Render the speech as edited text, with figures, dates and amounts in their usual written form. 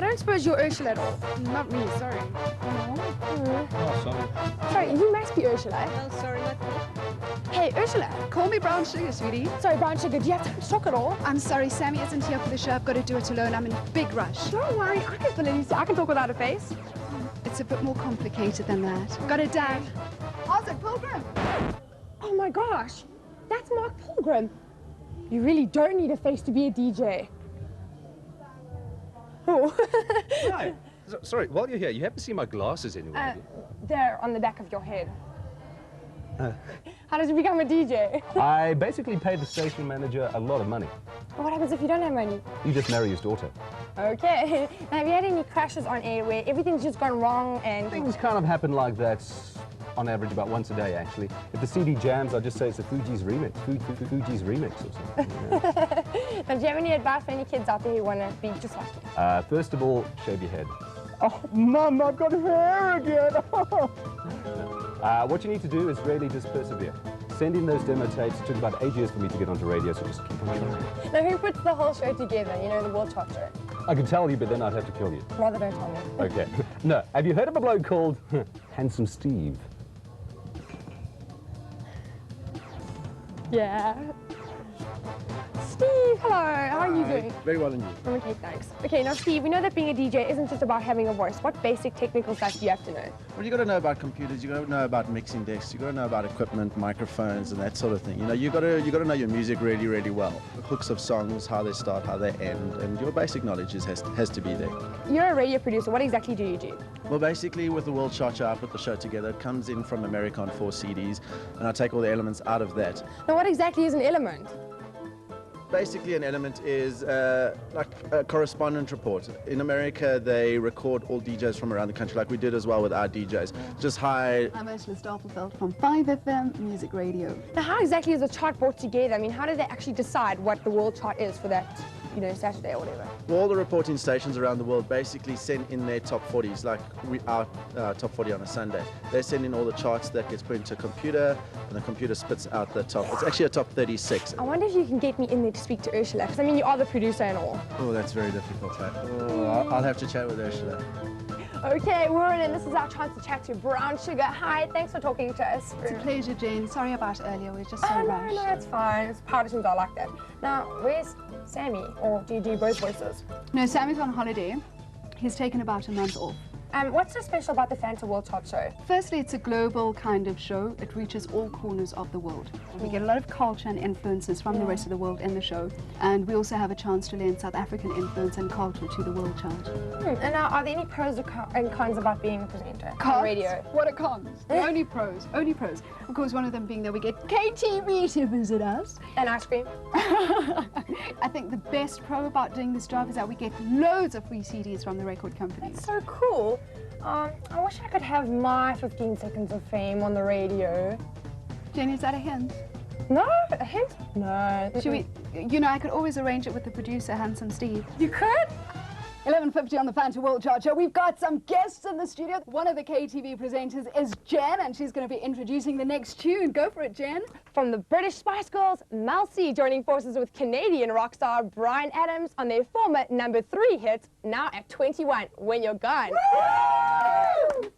don't suppose you're Ursula at all. Not me, sorry. Oh, sorry. Sorry, you must be Ursula. Oh, sorry, not me. Hey, Ursula. Call me brown sugar, sweetie. Sorry, brown sugar, do you have time to talk at all? I'm sorry, Sammy isn't here for the show. I've got to do it alone. I'm in a big rush. Don't worry, I can fill in. I can talk without a face. It's a bit more complicated than that. Got it, Dad. How's it, Pilgrim? Oh my gosh, that's Mark Pilgrim. You really don't need a face to be a DJ. Oh. Hi. Sorry, while you're here, you haven't seen my glasses anywhere. They're on the back of your head. How does it become a DJ? I basically paid the station manager a lot of money. What happens if you don't have money? You just marry his daughter. Okay. Now, have you had any crashes on air where everything's just gone wrong and... Things kind of happen like that on average about once a day, actually. If the CD jams, I just say it's a Fuji's remix. Fuji's remix or something. Yeah. Now, do you have any advice for any kids out there who want to be just like you? First of all, shave your head. Oh, Mum, I've got hair again. What you need to do is really just persevere. Sending those demo tapes took about 8 years for me to get onto radio, so just keep on trying. Now, who puts the whole show together? You know, the World Chart show. I can tell you, but then I'd have to kill you. Rather don't tell me. Okay. No, have you heard of a bloke called Handsome Steve? Yeah. Steve, hello. How are you doing? Very well, and you? I'm okay, thanks. Okay, now Steve, we know that being a DJ isn't just about having a voice. What basic technical stuff do you have to know? Well, you got to know about computers. You got to know about mixing decks. You got to know about equipment, microphones, and that sort of thing. You know, you got to know your music really, really well. The hooks of songs, how they start, how they end, and your basic knowledge has to be there. You're a radio producer. What exactly do you do? Well, basically, with the World Chart Show, I put the show together. It comes in from America on 4 CDs, and I take all the elements out of that. Now, what exactly is an element? Basically, an element is like a correspondent report. In America, they record all DJs from around the country, like we did as well with our DJs. Just hi. I'm Ursula from 5FM Music Radio. Now, how exactly is the chart brought together? I mean, how do they actually decide what the world chart is for that, you know, Saturday or whatever? Well, all the reporting stations around the world basically send in their top 40s, like our top 40 on a Sunday. They send in all the charts that gets put into a computer, and the computer spits out the top. It's actually a top 36. I wonder if you can get me in there to speak to Ursula, because I mean, you are the producer and all. Oh, that's very difficult. Oh, I'll have to chat with Ursula. Okay, we're in, and this is our chance to chat to Brown Sugar. Hi, thanks for talking to us. It's a pleasure, Jane. Sorry about earlier. We're just so rushed. No, it's fine. It's powder tunes are like that. Now, where's Sammy? Or do you do both voices? No, Sammy's on holiday. He's taken about a month off. What's so special about the Fanta World Chart show? Firstly, it's a global kind of show. It reaches all corners of the world. We get a lot of culture and influences from the rest of the world in the show. And we also have a chance to lend South African influence and culture to the World Chart. And now, are there any pros and cons about being a presenter on radio? What are cons? Only pros. Only pros. Of course, one of them being that we get KTV to visit us. And ice cream. I think the best pro about doing this job is that we get loads of free CDs from the record companies. That's so cool. I wish I could have my 15 seconds of fame on the radio. Jenny, is that a hint? No, a hint? No. Should we, you know, I could always arrange it with the producer, Handsome Steve. You could? 11:50 on the Fanta World Chart Show. We've got some guests in the studio. One of the KTV presenters is Jen, and she's going to be introducing the next tune. Go for it, Jen. From the British Spice Girls, Mel C joining forces with Canadian rock star Bryan Adams on their former #3 hit, now at 21, When You're Gone. Woo!